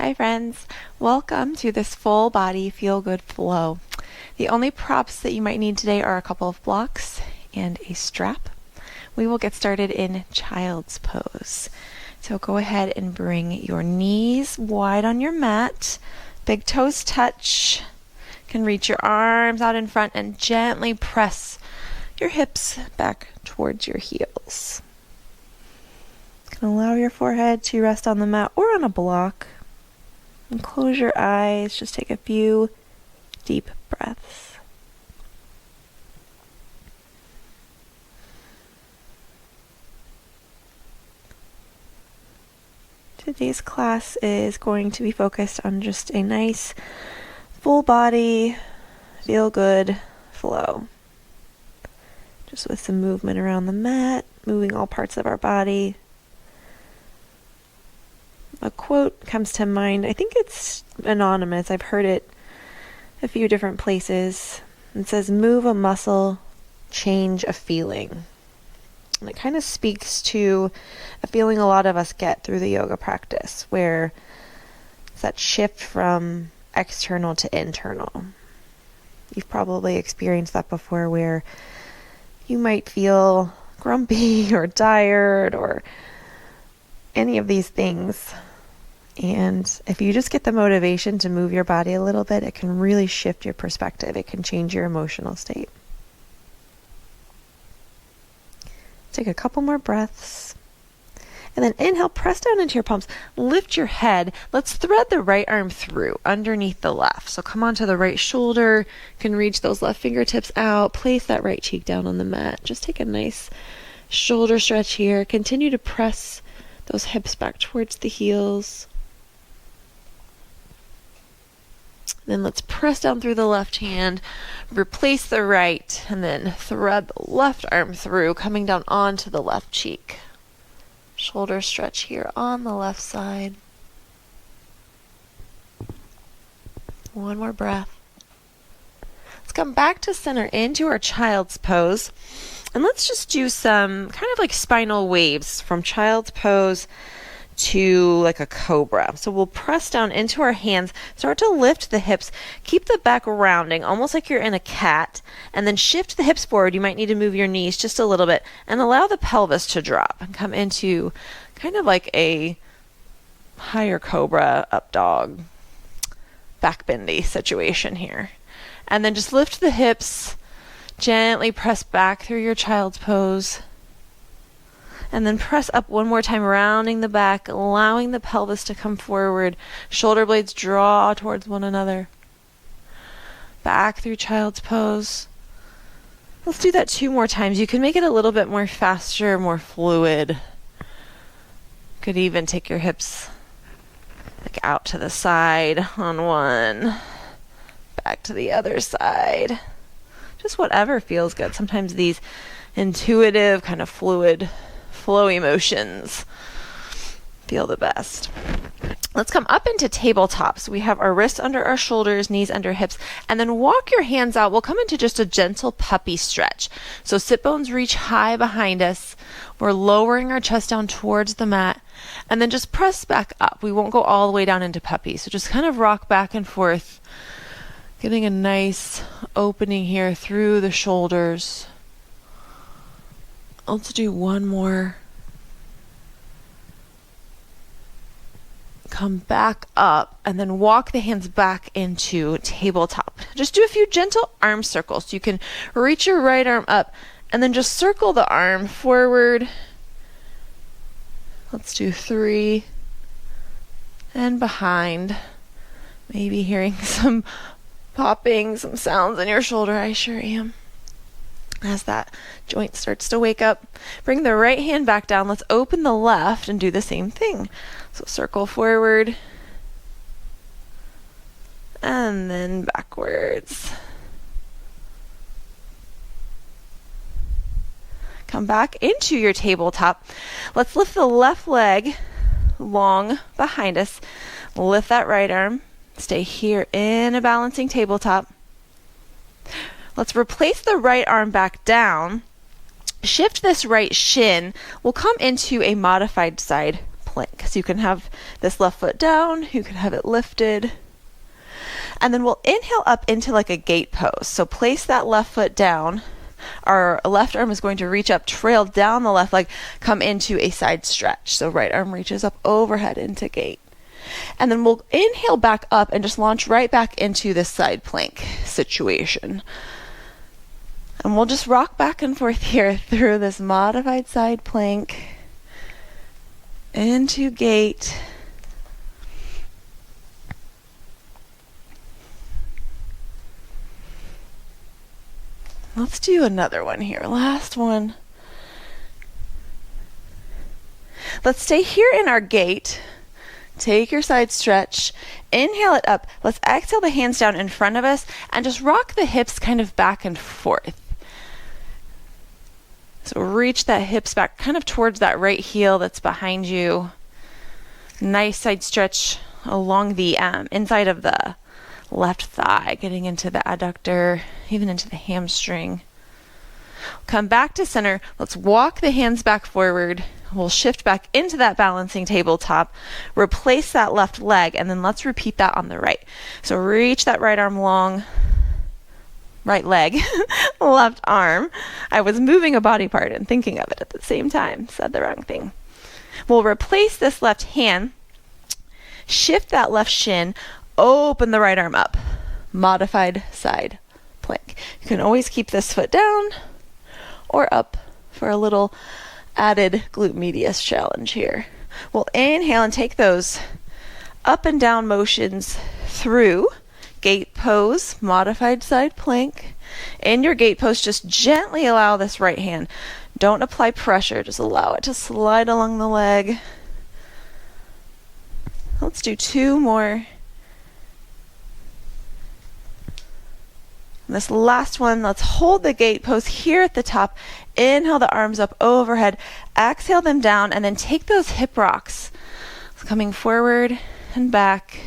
Hi friends, welcome to this full body feel good flow. The only props that you might need today are a couple of blocks and a strap. We will get started in child's pose. So go ahead and bring your knees wide on your mat, big toes touch. You can reach your arms out in front and gently press your hips back towards your heels. You can allow your forehead to rest on the mat or on a block. And close your eyes, just take a few deep breaths. Today's class is going to be focused on just a nice full body, feel good flow. Just with some movement around the mat, moving all parts of our body. A quote comes to mind. I think it's anonymous. I've heard it a few different places. It says, "Move a muscle, change a feeling." And it kind of speaks to a feeling a lot of us get through the yoga practice, where it's that shift from external to internal. You've probably experienced that before, where you might feel grumpy or tired or any of these things. And if you just get the motivation to move your body a little bit, it can really shift your perspective. It can change your emotional state. Take a couple more breaths. And then inhale, press down into your palms. Lift your head. Let's thread the right arm through underneath the left. So come onto the right shoulder. You can reach those left fingertips out. Place that right cheek down on the mat. Just take a nice shoulder stretch here. Continue to press those hips back towards the heels. Then let's press down through the left hand, replace the right, and then thread the left arm through, coming down onto the left cheek. Shoulder stretch here on the left side. One more breath. Let's come back to center into our child's pose. And let's just do some kind of like spinal waves from child's pose to like a cobra. So we'll press down into our hands, start to lift the hips, keep the back rounding, almost like you're in a cat, and then shift the hips forward. You might need to move your knees just a little bit and allow the pelvis to drop and come into kind of like a higher cobra, up dog, back bendy situation here. And then just lift the hips, gently press back through your child's pose. And then press up one more time, rounding the back, allowing the pelvis to come forward. Shoulder blades draw towards one another. Back through child's pose. Let's do that 2 more times. You can make it a little bit more faster, more fluid. Could even take your hips like out to the side on one. Back to the other side. Just whatever feels good. Sometimes these intuitive, kind of fluid, flowy motions feel the best. Let's come up into tabletop. So we have our wrists under our shoulders, knees under hips, and then walk your hands out. We'll come into just a gentle puppy stretch. So sit bones reach high behind us. We're lowering our chest down towards the mat, and then just press back up. We won't go all the way down into puppy. So just kind of rock back and forth, getting a nice opening here through the shoulders. Let's do one more. Come back up and then walk the hands back into tabletop. Just do a few gentle arm circles. You can reach your right arm up and then just circle the arm forward. Let's do 3 and behind. Maybe hearing some popping, some sounds in your shoulder. I sure am. As that joint starts to wake up, bring the right hand back down. Let's open the left and do the same thing. So circle forward and then backwards. Come back into your tabletop. Let's lift the left leg long behind us. Lift that right arm. Stay here in a balancing tabletop. Let's replace the right arm back down. Shift this right shin. We'll come into a modified side plank. So you can have this left foot down, you can have it lifted. And then we'll inhale up into like a gate pose. So place that left foot down. Our left arm is going to reach up, trail down the left leg, come into a side stretch. So right arm reaches up overhead into gate. And then we'll inhale back up and just launch right back into this side plank situation. And we'll just rock back and forth here through this modified side plank into gate. Let's do another one here. Last one. Let's stay here in our gate. Take your side stretch. Inhale it up. Let's exhale the hands down in front of us and just rock the hips kind of back and forth. So reach that hips back kind of towards that right heel that's behind you. Nice side stretch along the inside of the left thigh, getting into the adductor, even into the hamstring. Come back to center. Let's walk the hands back forward. We'll shift back into that balancing tabletop, replace that left leg, and then let's repeat that on the right. So reach that right arm long, right leg, left arm. I was moving a body part and thinking of it at the same time. Said the wrong thing. We'll replace this left hand, shift that left shin, open the right arm up. Modified side plank. You can always keep this foot down or up for a little added glute medius challenge here. We'll inhale and take those up and down motions through gate pose, modified side plank. In your gate pose, just gently allow this right hand. Don't apply pressure, just allow it to slide along the leg. Let's do two more. This last one, let's hold the gate pose here at the top. Inhale the arms up overhead. Exhale them down, and then take those hip rocks. Coming forward and back.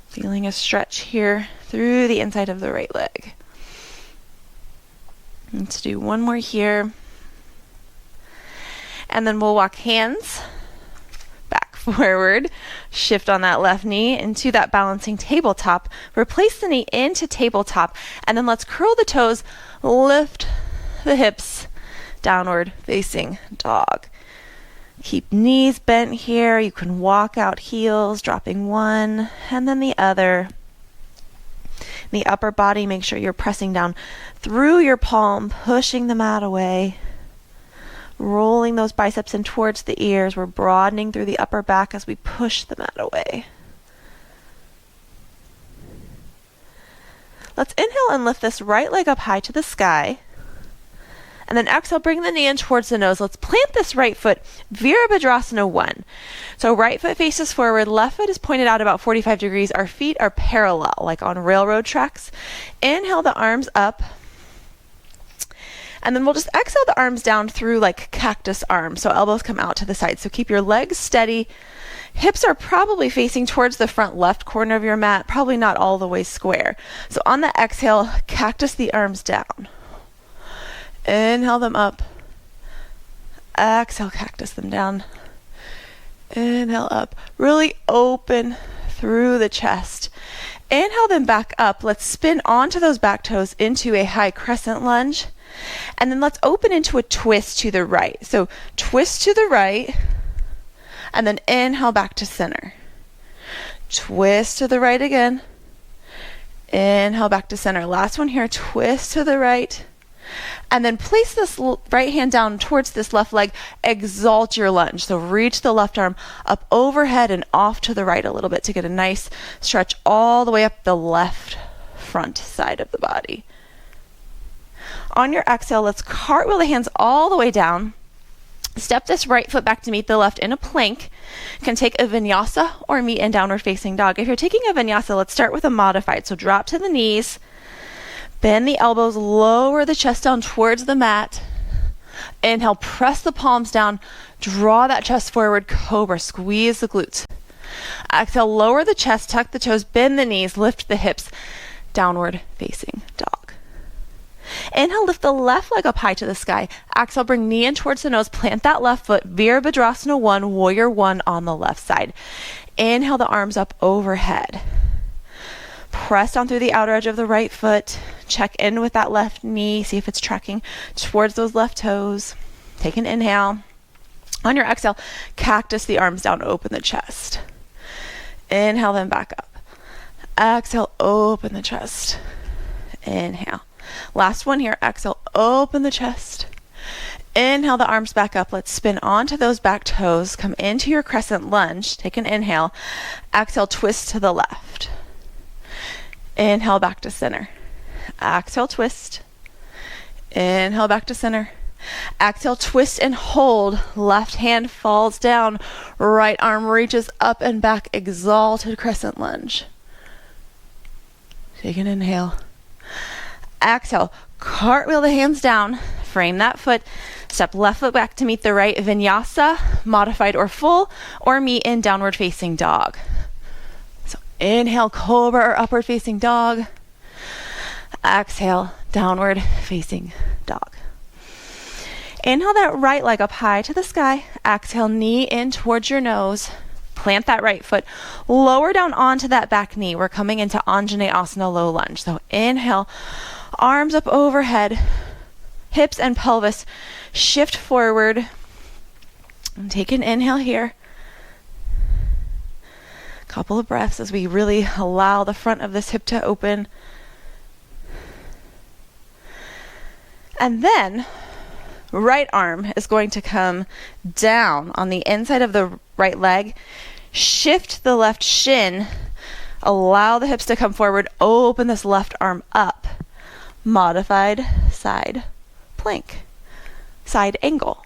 Feeling a stretch here through the inside of the right leg. Let's do one more here. And then we'll walk hands back forward, shift on that left knee into that balancing tabletop, replace the knee into tabletop, and then let's curl the toes, lift the hips, downward facing dog. Keep knees bent here. You can walk out heels, dropping one and then the other. The upper body, make sure you're pressing down through your palm, pushing the mat away. Rolling those biceps in towards the ears. We're broadening through the upper back as we push the mat away. Let's inhale and lift this right leg up high to the sky. And then exhale, bring the knee in towards the nose. Let's plant this right foot, Virabhadrasana 1. So right foot faces forward, left foot is pointed out about 45 degrees. Our feet are parallel, like on railroad tracks. Inhale the arms up. And then we'll just exhale the arms down through like cactus arms. So elbows come out to the side. So keep your legs steady. Hips are probably facing towards the front left corner of your mat, probably not all the way square. So on the exhale, cactus the arms down. Inhale them up. Exhale, cactus them down. Inhale up. Really open through the chest. Inhale them back up. Let's spin onto those back toes into a high crescent lunge. And then let's open into a twist to the right. So twist to the right. And then inhale back to center. Twist to the right again. Inhale back to center. Last one here. Twist to the right. And then place this right hand down towards this left leg. Exalt your lunge. So reach the left arm up overhead and off to the right a little bit to get a nice stretch all the way up the left front side of the body. On your exhale, let's cartwheel the hands all the way down. Step this right foot back to meet the left in a plank. You can take a vinyasa or meet in downward facing dog. If you're taking a vinyasa, let's start with a modified. So drop to the knees. Bend the elbows, lower the chest down towards the mat. Inhale, press the palms down, draw that chest forward, cobra, squeeze the glutes. Exhale, lower the chest, tuck the toes, bend the knees, lift the hips, downward facing dog. Inhale, lift the left leg up high to the sky. Exhale, bring knee in towards the nose. Plant that left foot. Virabhadrasana 1, Warrior 1 on the left side. Inhale the arms up overhead. Press down through the outer edge of the right foot. Check in with that left knee. See if it's tracking towards those left toes. Take an inhale. On your exhale, cactus the arms down, open the chest. Inhale, then back up. Exhale, open the chest. Inhale. Last one here. Exhale, open the chest. Inhale the arms back up. Let's spin onto those back toes. Come into your crescent lunge. Take an inhale. Exhale, twist to the left. Inhale, back to center. Exhale, twist. Inhale, back to center. Exhale, twist and hold. Left hand falls down. Right arm reaches up and back. Exalted crescent lunge. Take an inhale. Exhale, cartwheel the hands down. Frame that foot. Step left foot back to meet the right. Vinyasa, modified or full, or meet in downward facing dog. So inhale, cobra or upward facing dog. Exhale, downward facing dog. Inhale that right leg up high to the sky. Exhale, knee in towards your nose. Plant that right foot. Lower down onto that back knee. We're coming into Anjaneyasana low lunge. So inhale, arms up overhead. Hips and pelvis shift forward. And take an inhale here. Couple of breaths as we really allow the front of this hip to open. And then right arm is going to come down on the inside of the right leg. Shift the left shin. Allow the hips to come forward. Open this left arm up. Modified side plank. Side angle.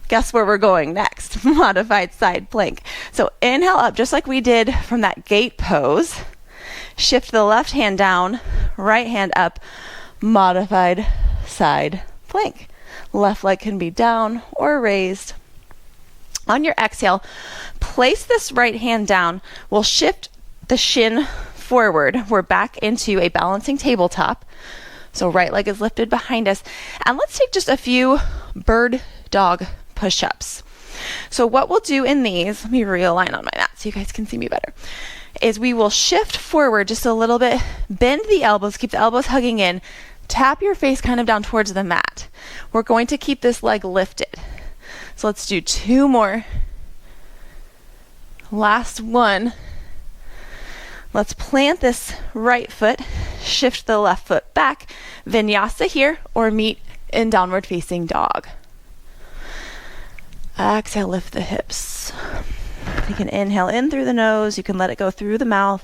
Guess where we're going next? Modified side plank. So inhale up just like we did from that gate pose. Shift the left hand down. Right hand up. Modified side plank. Left leg can be down or raised. On your exhale, place this right hand down. We'll shift the shin forward. We're back into a balancing tabletop. So right leg is lifted behind us. And let's take just a few bird dog push-ups. So what we'll do in these, let me realign on my mat so you guys can see me better, is we will shift forward just a little bit, bend the elbows, keep the elbows hugging in, tap your face kind of down towards the mat. We're going to keep this leg lifted. So let's do 2 more. Last one. Let's plant this right foot, shift the left foot back, vinyasa here, or meet in downward facing dog. Exhale, lift the hips. You can inhale in through the nose. You can let it go through the mouth.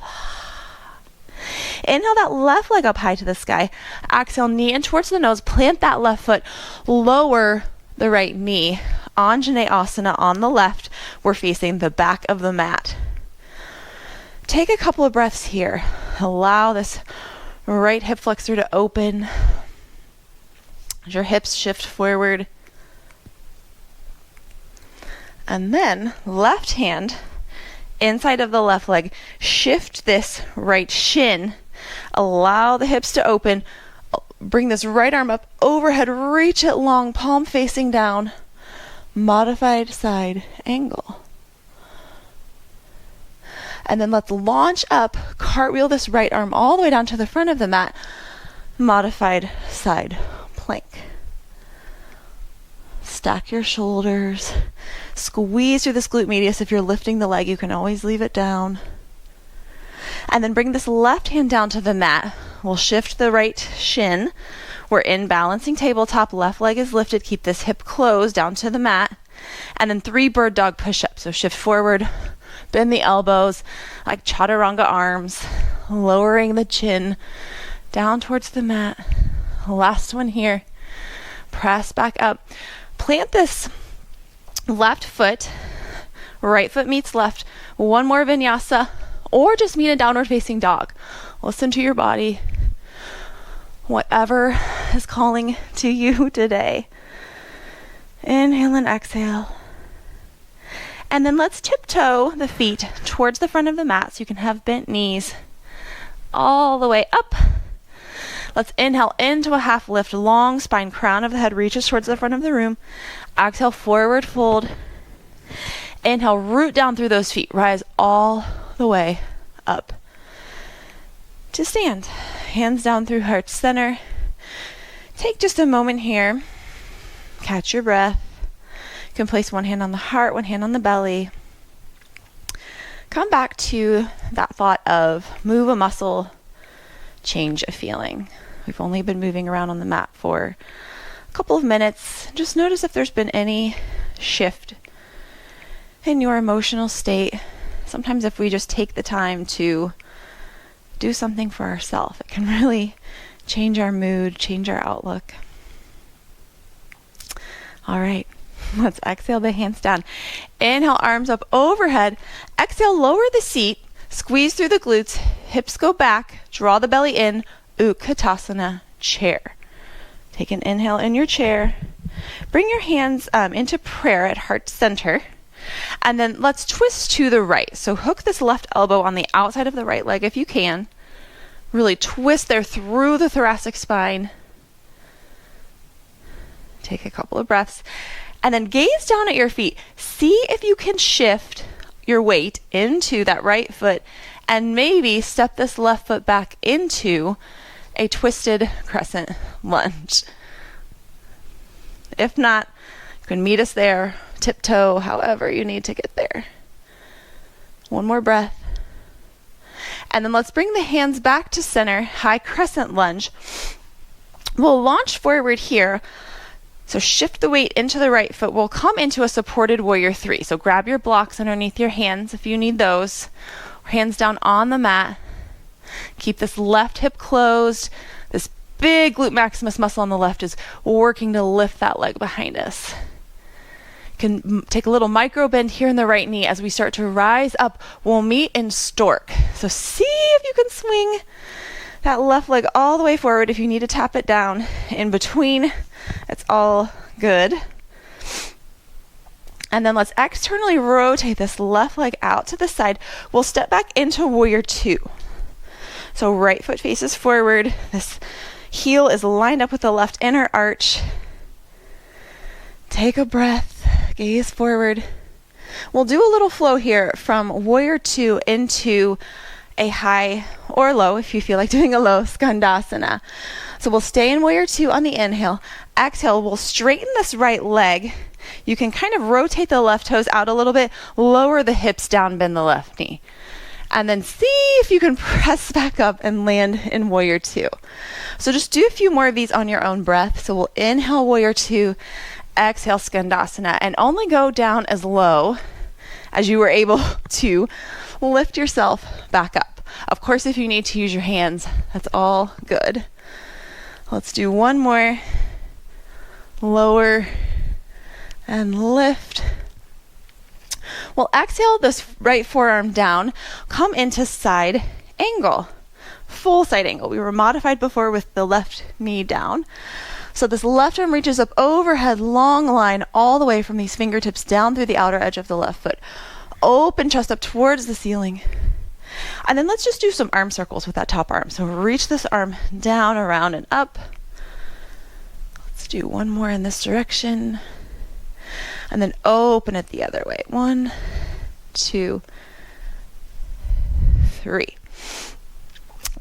Inhale that left leg up high to the sky. Exhale, knee in towards the nose. Plant that left foot. Lower the right knee. Anjaneyasana on the left. We're facing the back of the mat. Take a couple of breaths here. Allow this right hip flexor to open. As your hips shift forward. And then left hand inside of the left leg. Shift this right shin. Allow the hips to open. Bring this right arm up overhead. Reach it long, palm facing down. Modified side angle. And then let's launch up. Cartwheel this right arm all the way down to the front of the mat. Modified side plank. Stack your shoulders. Squeeze through this glute medius. If you're lifting the leg, you can always leave it down. And then bring this left hand down to the mat. We'll shift the right shin. We're in balancing tabletop. Left leg is lifted. Keep this hip closed down to the mat. And then 3 bird dog push-ups. So shift forward, bend the elbows like chaturanga arms, lowering the chin down towards the mat. Last one here. Press back up. Plant this left foot. Right foot meets left. 1 more vinyasa, or just meet a downward facing dog. Listen to your body. Whatever is calling to you today. Inhale and exhale. And then let's tiptoe the feet towards the front of the mat so you can have bent knees all the way up. Let's inhale into a half lift, long spine, crown of the head reaches towards the front of the room. Exhale, forward fold. Inhale, root down through those feet, rise all the way up to stand. Hands down through heart center. Take just a moment here. Catch your breath. You can place one hand on the heart, one hand on the belly. Come back to that thought of move a muscle, change a feeling. We've only been moving around on the mat for a couple of minutes. Just notice if there's been any shift in your emotional state. Sometimes if we just take the time to do something for ourselves, it can really change our mood, change our outlook. All right, let's exhale the hands down. Inhale, arms up overhead. Exhale, lower the seat, squeeze through the glutes, hips go back, draw the belly in, Utkatasana, chair. Take an inhale in your chair. Bring your hands into prayer at heart center. And then let's twist to the right. So hook this left elbow on the outside of the right leg if you can. Really twist there through the thoracic spine. Take a couple of breaths. And then gaze down at your feet. See if you can shift your weight into that right foot and maybe step this left foot back into a twisted crescent lunge. If not, you can meet us there, tiptoe, however you need to get there. One more breath. And then let's bring the hands back to center, high crescent lunge. We'll launch forward here. So shift the weight into the right foot. We'll come into a supported warrior 3. So grab your blocks underneath your hands if you need those. Hands down on the mat. Keep this left hip closed. This big glute maximus muscle on the left is working to lift that leg behind us. Can take a little micro bend here in the right knee as we start to rise up. We'll meet in stork. So see if you can swing that left leg all the way forward. If you need to tap it down in between, it's all good. And then let's externally rotate this left leg out to the side. We'll step back into warrior 2. So right foot faces forward. This heel is lined up with the left inner arch. Take a breath. Gaze forward. We'll do a little flow here from warrior 2 into a high or low, if you feel like doing a low, skandasana. So we'll stay in warrior 2 on the inhale. Exhale, we'll straighten this right leg. You can kind of rotate the left toes out a little bit, lower the hips down, bend the left knee. And then see if you can press back up and land in warrior 2. So just do a few more of these on your own breath. So we'll inhale warrior 2, exhale skandasana, and only go down as low as you were able to lift yourself back up. Of course, if you need to use your hands, that's all good. Let's do one more. Lower and lift. We'll exhale this right forearm down, come into side angle, full side angle. We were modified before with the left knee down. So this left arm reaches up overhead, long line all the way from these fingertips down through the outer edge of the left foot. Open chest up towards the ceiling. And then let's just do some arm circles with that top arm. So reach this arm down, around, and up. Let's do one more in this direction. And then open it the other way. 1, 2, 3.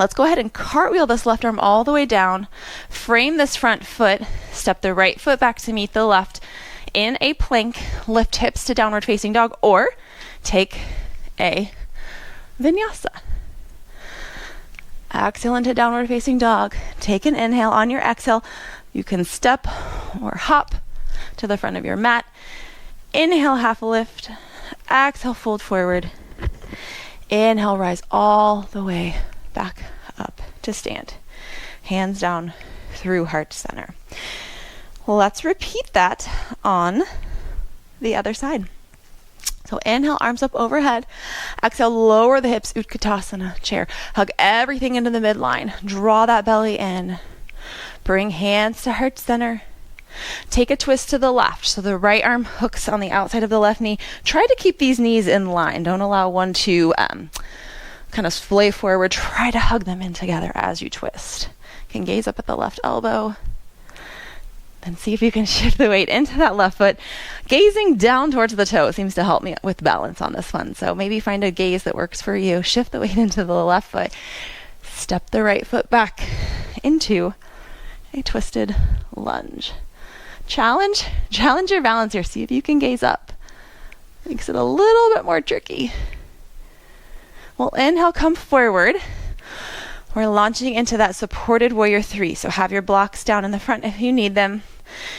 Let's go ahead and cartwheel this left arm all the way down. Frame this front foot. Step the right foot back to meet the left in a plank. Lift hips to downward facing dog, or take a vinyasa. Exhale into downward facing dog. Take an inhale. On your exhale, you can step or hop to the front of your mat. Inhale, half lift. Exhale, fold forward. Inhale, rise all the way back up to stand. Hands down through heart center. Let's repeat that on the other side. So inhale, arms up overhead. Exhale, lower the hips, Utkatasana, chair. Hug everything into the midline. Draw that belly in. Bring hands to heart center. Take a twist to the left. So the right arm hooks on the outside of the left knee. Try to keep these knees in line. Don't allow one to kind of splay forward. Try to hug them in together as you twist. can gaze up at the left elbow. Then see if you can shift the weight into that left foot. Gazing down towards the toe seems to help me with balance on this one. So maybe find a gaze that works for you. Shift the weight into the left foot. Step the right foot back into a twisted lunge. Challenge your balance here. See if you can gaze up. Makes it a little bit more tricky. We'll inhale, come forward. We're launching into that supported warrior 3. So have your blocks down in the front if you need them.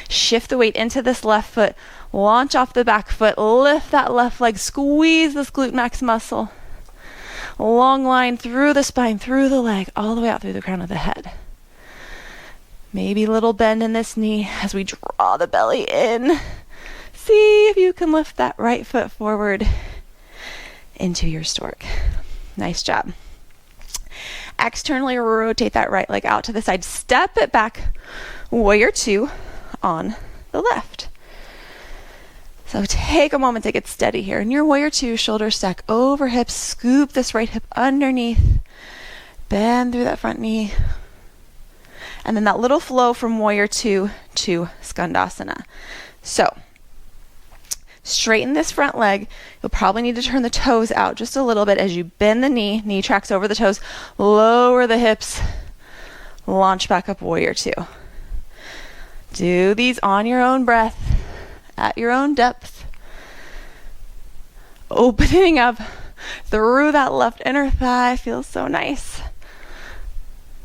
Shift the weight into this left foot. Launch off the back foot. Lift that left leg. Squeeze this glute max muscle. Long line through the spine, through the leg, all the way out through the crown of the head. Maybe a little bend in this knee as we draw the belly in. See if you can lift that right foot forward into your stork. Nice job. Externally rotate that right leg out to the side. Step it back. Warrior 2 on the left. So take a moment to get steady here. In your warrior 2, shoulders stack over hips. Scoop this right hip underneath. Bend through that front knee. And then that little flow from warrior 2 to skandasana. So straighten this front leg. You'll probably need to turn the toes out just a little bit as you bend the knee tracks over the toes, lower the hips, launch back up, warrior 2. Do these on your own breath, at your own depth. Opening up through that left inner thigh, feels so nice.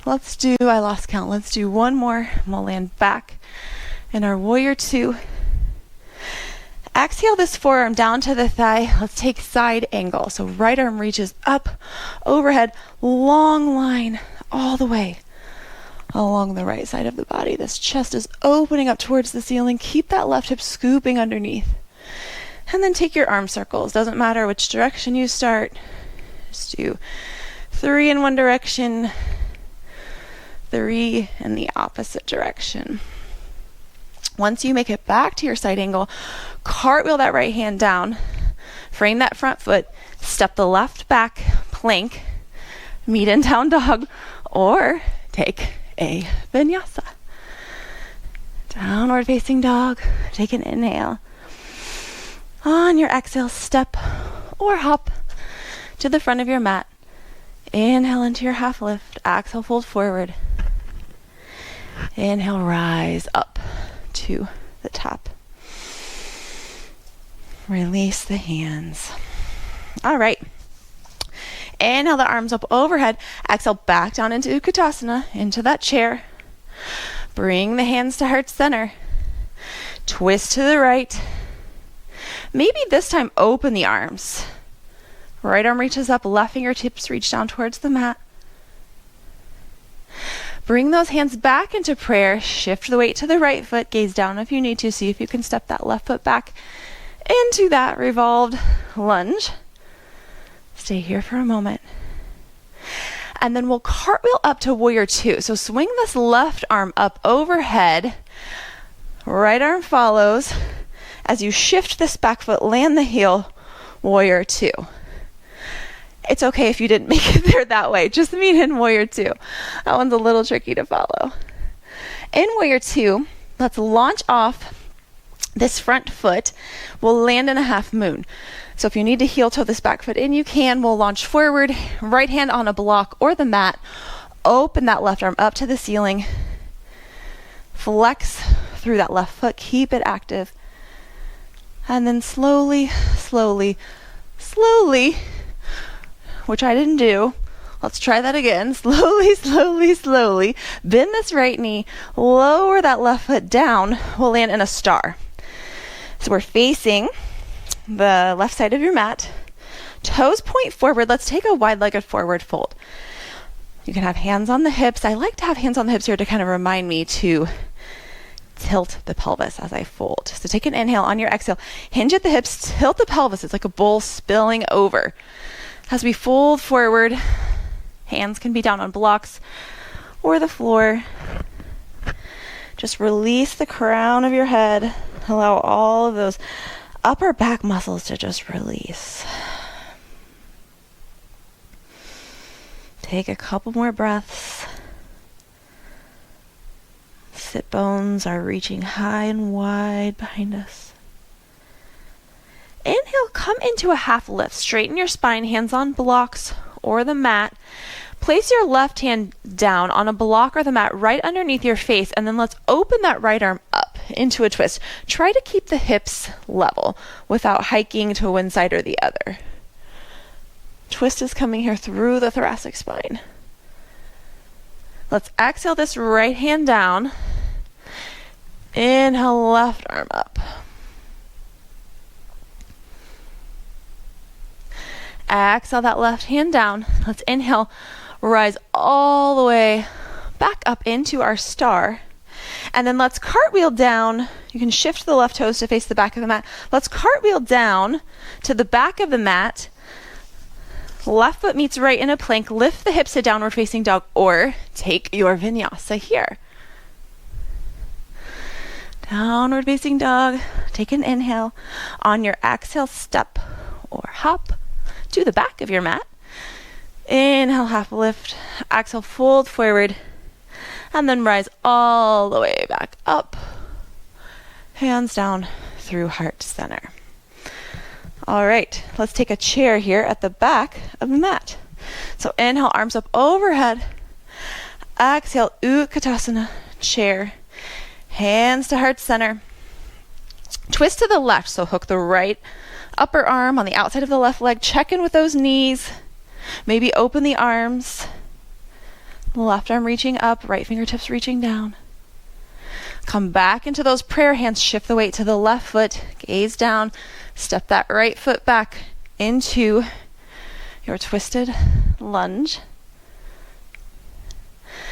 Let's do, I lost count, let's do one more, and we'll land back in our warrior 2. Exhale this forearm down to the thigh. Let's take side angle. So right arm reaches up, overhead, long line all the way along the right side of the body. This chest is opening up towards the ceiling. Keep that left hip scooping underneath. And then take your arm circles. Doesn't matter which direction you start. Just do 3 in one direction, 3 in the opposite direction. Once you make it back to your side angle, cartwheel that right hand down, frame that front foot, step the left back, plank, meet in down dog, or take a vinyasa. Downward facing dog, take an inhale. On your exhale, step or hop to the front of your mat. Inhale into your half lift, exhale, fold forward. Inhale, rise up to the top. Release the hands. All right. Inhale the arms up overhead. Exhale back down into Utkatasana, into that chair. Bring the hands to heart center. Twist to the right. Maybe this time open the arms. Right arm reaches up, left fingertips reach down towards the mat. Bring those hands back into prayer. Shift the weight to the right foot. Gaze down if you need to. See if you can step that left foot back into that revolved lunge. Stay here for a moment. And then we'll cartwheel up to warrior 2. So swing this left arm up overhead. Right arm follows. As you shift this back foot, land the heel, warrior 2. It's okay if you didn't make it there that way. Just meet in warrior 2. That one's a little tricky to follow. In warrior 2, let's launch off this front foot. We'll land in a half moon. So if you need to heel toe this back foot in, you can. We'll launch forward, right hand on a block or the mat. Open that left arm up to the ceiling. Flex through that left foot. Keep it active. And then slowly, which I didn't do. Let's try that again. Slowly. Bend this right knee. Lower that left foot down. We'll land in a star. So we're facing the left side of your mat. Toes point forward. Let's take a wide-legged forward fold. You can have hands on the hips. I like to have hands on the hips here to kind of remind me to tilt the pelvis as I fold. So take an inhale. On your exhale, hinge at the hips, tilt the pelvis. It's like a bowl spilling over. As we fold forward, hands can be down on blocks or the floor. Just release the crown of your head. Allow all of those upper back muscles to just release. Take a couple more breaths. Sit bones are reaching high and wide behind us. Inhale, come into a half lift. Straighten your spine, hands on blocks or the mat. Place your left hand down on a block or the mat right underneath your face, and then let's open that right arm up into a twist. Try to keep the hips level without hiking to one side or the other. Twist is coming here through the thoracic spine. Let's exhale this right hand down. Inhale, left arm up. Exhale that left hand down. Let's inhale, rise all the way back up into our star. And then let's cartwheel down. You can shift the left toes to face the back of the mat. Let's cartwheel down to the back of the mat. Left foot meets right in a plank. Lift the hips to downward facing dog, or take your vinyasa here. Downward facing dog. Take an inhale. On your exhale, step or hop to the back of your mat. Inhale, half lift. Exhale, fold forward. And then rise all the way back up. Hands down through heart center. All right, let's take a chair here at the back of the mat. So inhale, arms up overhead. Exhale, Utkatasana, chair. Hands to heart center. Twist to the left, so hook the right upper arm on the outside of the left leg. Check in with those knees. Maybe open the arms. Left arm reaching up, right fingertips reaching down. Come back into those prayer hands. Shift the weight to the left foot. Gaze down. Step that right foot back into your twisted lunge.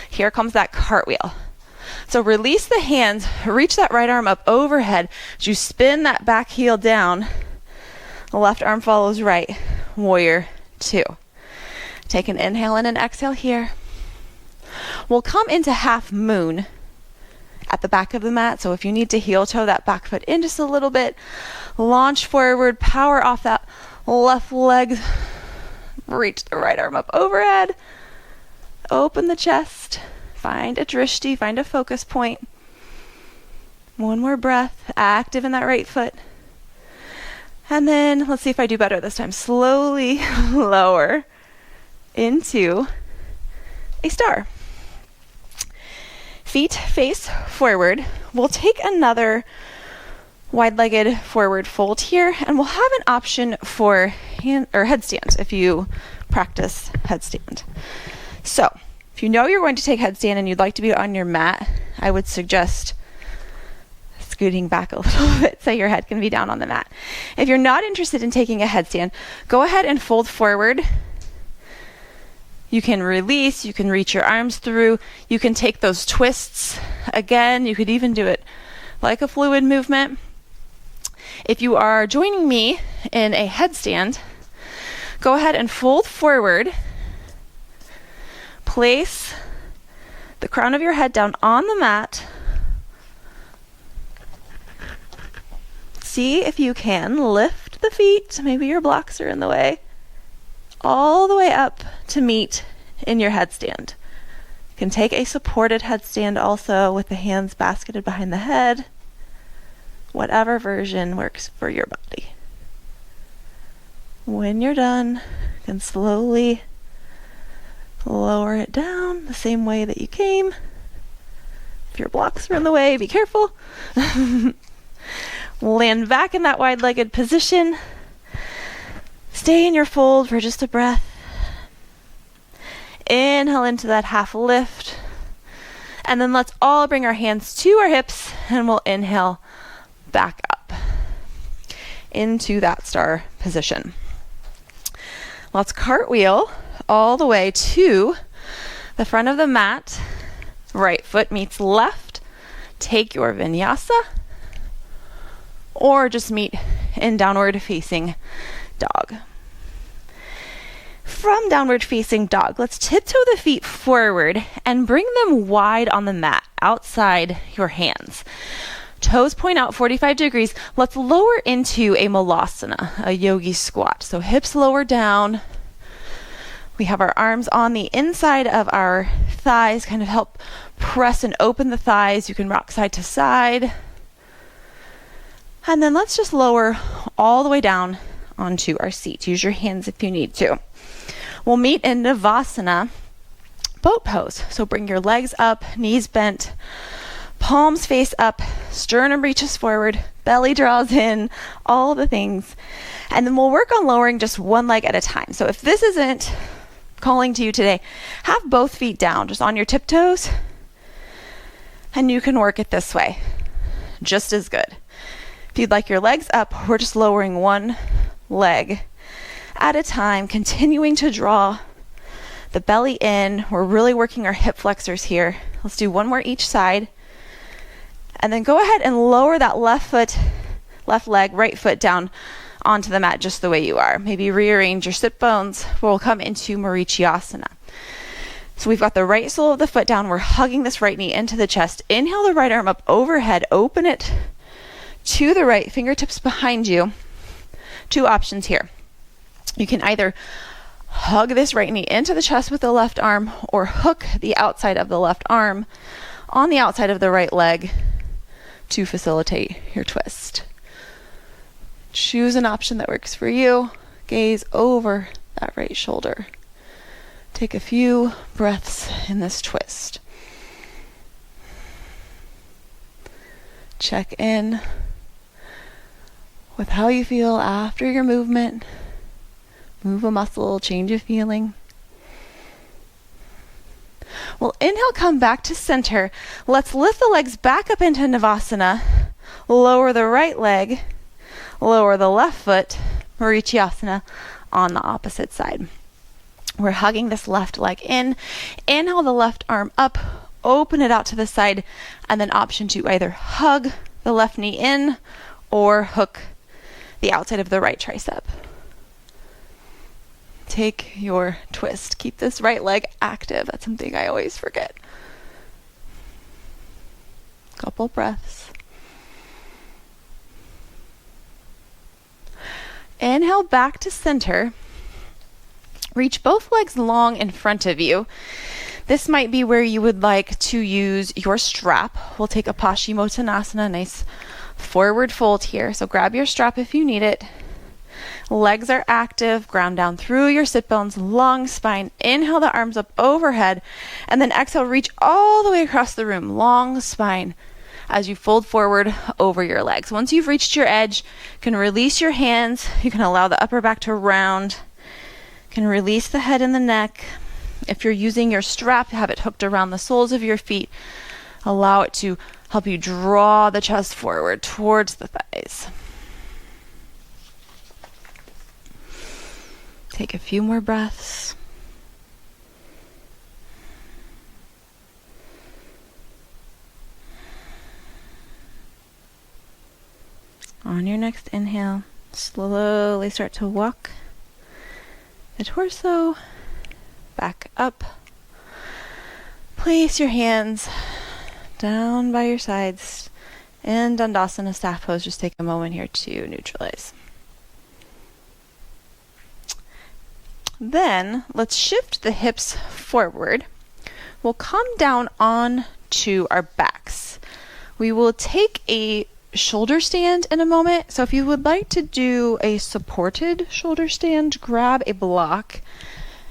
Here comes that cartwheel. So release the hands. Reach that right arm up overhead. As you spin that back heel down, the left arm follows right. Warrior two. Take an inhale and an exhale here. We'll come into half moon at the back of the mat. So if you need to heel toe that back foot in just a little bit, launch forward, power off that left leg. Reach the right arm up overhead. Open the chest. Find a drishti, find a focus point. One more breath, active in that right foot. And then let's see if I do better this time. Slowly lower into a star. Feet face forward. We'll take another wide-legged forward fold here, and we'll have an option for headstand if you practice headstand. So if you know you're going to take headstand and you'd like to be on your mat, I would suggest scooting back a little bit so your head can be down on the mat. If you're not interested in taking a headstand, go ahead and fold forward. You can release, you can reach your arms through, you can take those twists. Again, you could even do it like a fluid movement. If you are joining me in a headstand, go ahead and fold forward. Place the crown of your head down on the mat. See if you can lift the feet. Maybe your blocks are in the way. All the way up to meet in your headstand. You can take a supported headstand also with the hands basketed behind the head. Whatever version works for your body. When you're done, you can slowly lower it down the same way that you came. If your blocks are in the way, be careful. Land back in that wide-legged position. Stay in your fold for just a breath. Inhale into that half lift. And then let's all bring our hands to our hips, and we'll inhale back up into that star position. Let's cartwheel all the way to the front of the mat. Right foot meets left. Take your vinyasa, or just meet in downward facing dog. From downward facing dog, let's tiptoe the feet forward and bring them wide on the mat outside your hands. Toes point out 45 degrees. Let's lower into a malasana, a yogi squat. So hips lower down. We have our arms on the inside of our thighs, kind of help Press and open the thighs. You can rock side to side. And then let's just lower all the way down onto our seat. Use your hands if you need to. We'll meet in Navasana, boat pose. So bring your legs up, knees bent, palms face up, sternum reaches forward, belly draws in, all the things. And then we'll work on lowering just one leg at a time. So if this isn't calling to you today, have both feet down, just on your tiptoes, and you can work it this way, just as good. If you'd like your legs up, we're just lowering one leg at a time, continuing to draw the belly in. We're really working our hip flexors here. Let's do one more each side. And then go ahead and lower that left leg, right foot down onto the mat just the way you are. Maybe rearrange your sit bones. We'll come into Marichyasana. So we've got the right sole of the foot down. We're hugging this right knee into the chest. Inhale the right arm up overhead. Open it to the right, fingertips behind you. Two options here. You can either hug this right knee into the chest with the left arm or hook the outside of the left arm on the outside of the right leg to facilitate your twist. Choose an option that works for you. Gaze over that right shoulder. Take a few breaths in this twist. Check in with how you feel after your movement. Move a muscle, change a feeling. Well, inhale, come back to center. Let's lift the legs back up into Navasana. Lower the right leg. Lower the left foot. Marichyasana on the opposite side. We're hugging this left leg in. Inhale the left arm up. Open it out to the side. And then option to either hug the left knee in or hook the outside of the right tricep. Take your twist. Keep this right leg active. That's something I always forget. Couple breaths. Inhale back to center. Reach both legs long in front of you. This might be where you would like to use your strap. We'll take a Paschimottanasana, nice forward fold here. So grab your strap if you need it. Legs are active, ground down through your sit bones, long spine. Inhale the arms up overhead, and then exhale, reach all the way across the room, long spine, as you fold forward over your legs. Once you've reached your edge, you can release your hands. You can allow the upper back to round. You can release the head and the neck. If you're using your strap, have it hooked around the soles of your feet. Allow it to help you draw the chest forward towards the thighs. Take a few more breaths. On your next inhale, slowly start to walk the torso back up. Place your hands down by your sides. And Dandasana staff pose, just take a moment here to neutralize. Then let's shift the hips forward. We'll come down on to our backs. We will take a shoulder stand in a moment. So if you would like to do a supported shoulder stand, grab a block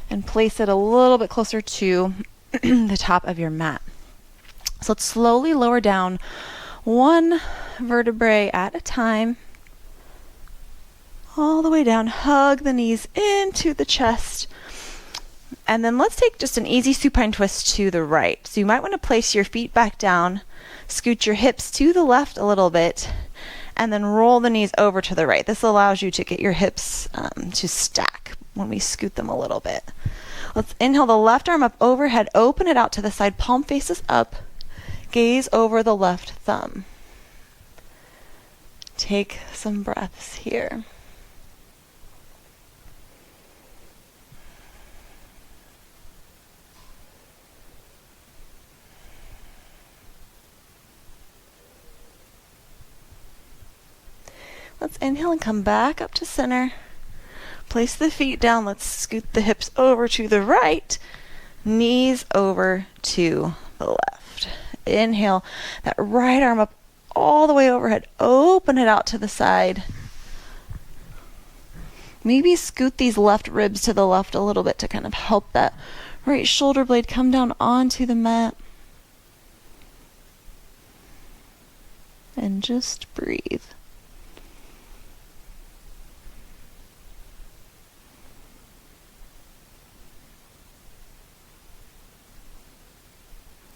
and place it a little bit closer to the top of your mat. So let's slowly lower down one vertebrae at a time. All the way down, hug the knees into the chest. And then let's take just an easy supine twist to the right. So you might want to place your feet back down, scoot your hips to the left a little bit, and then roll the knees over to the right. This allows you to get your hips to stack when we scoot them a little bit. Let's inhale the left arm up overhead, open it out to the side, palm faces up, gaze over the left thumb. Take some breaths here. Let's inhale and come back up to center. Place the feet down. Let's scoot the hips over to the right. Knees over to the left. Inhale that right arm up all the way overhead. Open it out to the side. Maybe scoot these left ribs to the left a little bit to kind of help that right shoulder blade come down onto the mat. And just breathe.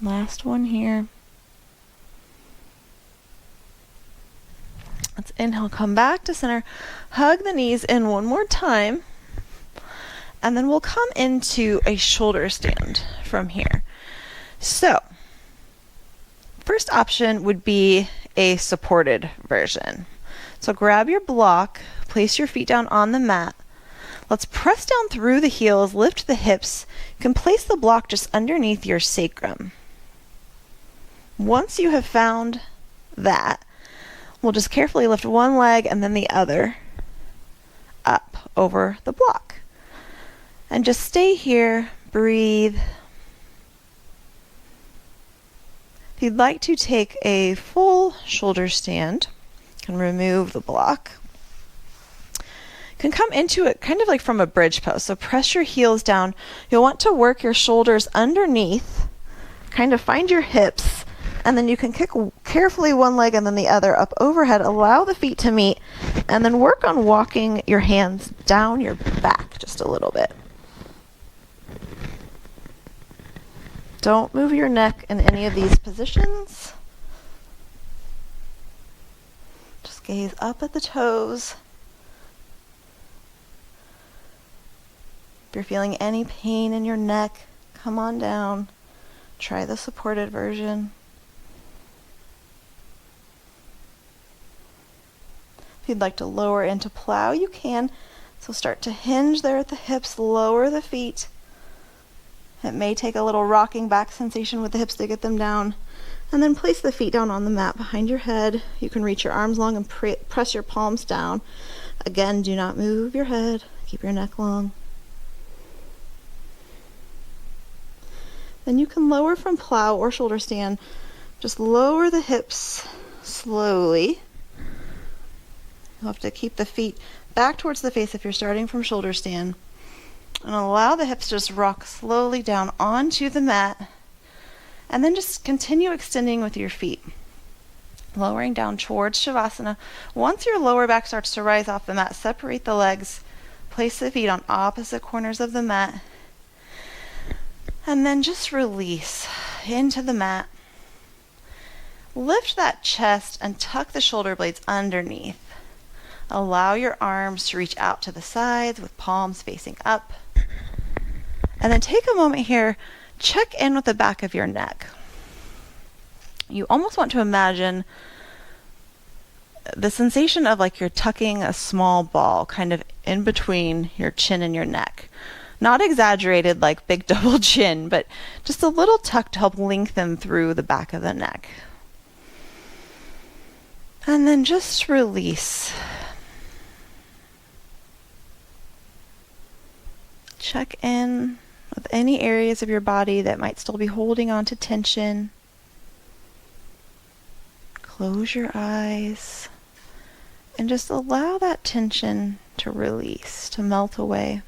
Last one here. Let's inhale, come back to center, hug the knees in one more time, and then we'll come into a shoulder stand from here. So, first option would be a supported version. So grab your block, place your feet down on the mat. Let's press down through the heels, lift the hips. You can place the block just underneath your sacrum. Once you have found that, we'll just carefully lift one leg and then the other up over the block. And just stay here, breathe. If you'd like to take a full shoulder stand, you can remove the block. You can come into it kind of like from a bridge pose. So press your heels down. You'll want to work your shoulders underneath, kind of find your hips, and then you can kick carefully one leg and then the other up overhead. Allow the feet to meet, and then work on walking your hands down your back just a little bit. Don't move your neck in any of these positions. Just gaze up at the toes. If you're feeling any pain in your neck, come on down. Try the supported version. If you'd like to lower into plow, you can. So start to hinge there at the hips, lower the feet. It may take a little rocking back sensation with the hips to get them down. And then place the feet down on the mat behind your head. You can reach your arms long and press your palms down. Again, do not move your head. Keep your neck long. Then you can lower from plow or shoulder stand. Just lower the hips slowly. You'll have to keep the feet back towards the face if you're starting from shoulder stand. And allow the hips to just rock slowly down onto the mat. And then just continue extending with your feet. Lowering down towards Shavasana. Once your lower back starts to rise off the mat, separate the legs. Place the feet on opposite corners of the mat. And then just release into the mat. Lift that chest and tuck the shoulder blades underneath. Allow your arms to reach out to the sides with palms facing up. And then take a moment here, check in with the back of your neck. You almost want to imagine the sensation of like you're tucking a small ball kind of in between your chin and your neck. Not exaggerated like big double chin, but just a little tuck to help lengthen through the back of the neck. And then just release. Check in with any areas of your body that might still be holding on to tension. Close your eyes and just allow that tension to release, to melt away.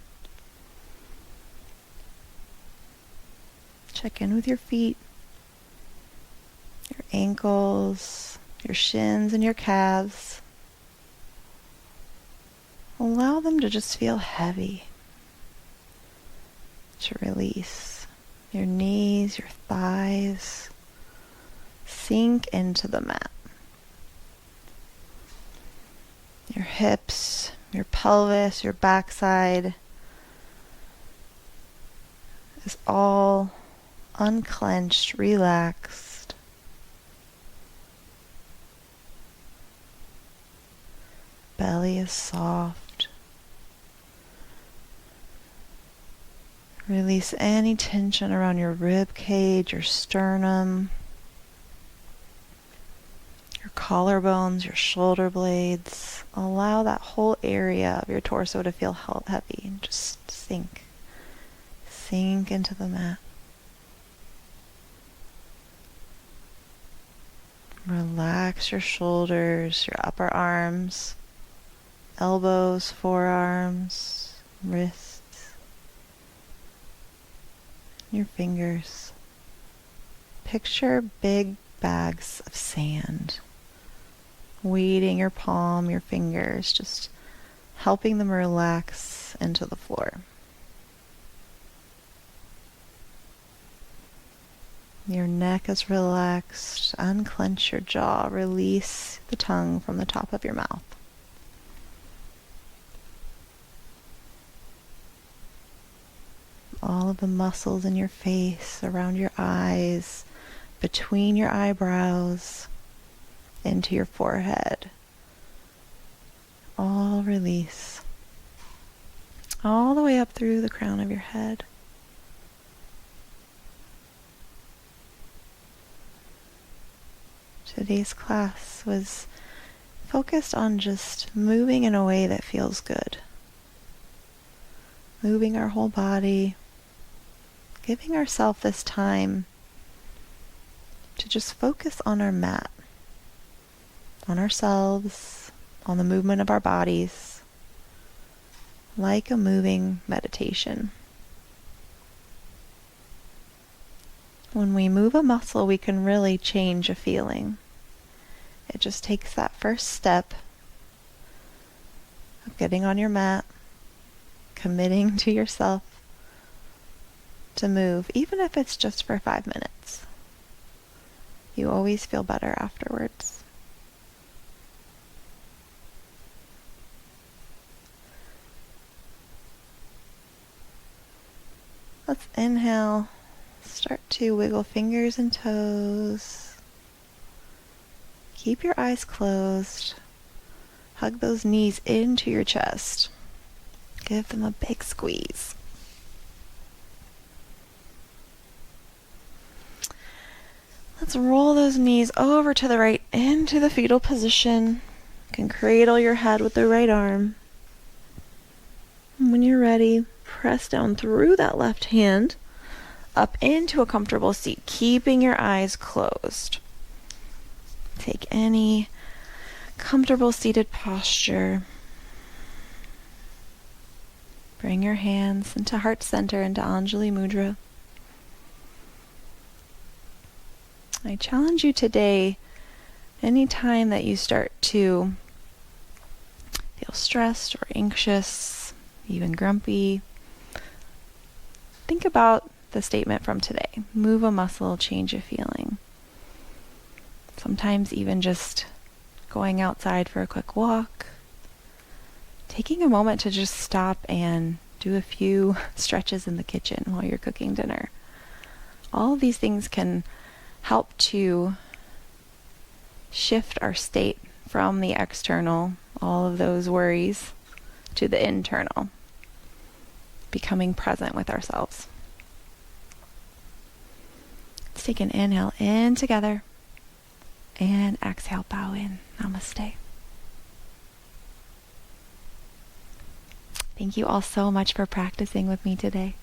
Check in with your feet, your ankles, your shins, and your calves. Allow them to just feel heavy. To release your knees, your thighs, sink into the mat. Your hips, your pelvis, your backside is all unclenched, relaxed. Belly is soft. Release any tension around your rib cage, your sternum, your collarbones, your shoulder blades. Allow that whole area of your torso to feel heavy and just sink. Sink into the mat. Relax your shoulders, your upper arms, elbows, forearms, wrists, your fingers. Picture big bags of sand weighting your palm, your fingers, just helping them relax into the floor. Your neck is relaxed. Unclench your jaw. Release the tongue from the top of your mouth. All of the muscles in your face, around your eyes, between your eyebrows, into your forehead. All release. All the way up through the crown of your head. Today's class was focused on just moving in a way that feels good. Moving our whole body, giving ourselves this time to just focus on our mat, on ourselves, on the movement of our bodies, like a moving meditation. When we move a muscle, we can really change a feeling. It just takes that first step of getting on your mat, committing to yourself to move, even if it's just for 5 minutes. You always feel better afterwards. Let's inhale. Start to wiggle fingers and toes. Keep your eyes closed. Hug those knees into your chest. Give them a big squeeze. Let's roll those knees over to the right into the fetal position. You can cradle your head with the right arm. And when you're ready, press down through that left hand up into a comfortable seat, keeping your eyes closed. Take any comfortable seated posture. Bring your hands into heart center, into Anjali Mudra. I challenge you today, anytime that you start to feel stressed or anxious, even grumpy, think about the statement from today. Move a muscle, change a feeling. Sometimes even just going outside for a quick walk, taking a moment to just stop and do a few stretches in the kitchen while you're cooking dinner. All of these things can help to shift our state from the external, all of those worries, to the internal, becoming present with ourselves. Let's take an inhale in together and exhale, bow in. Namaste. Thank you all so much for practicing with me today.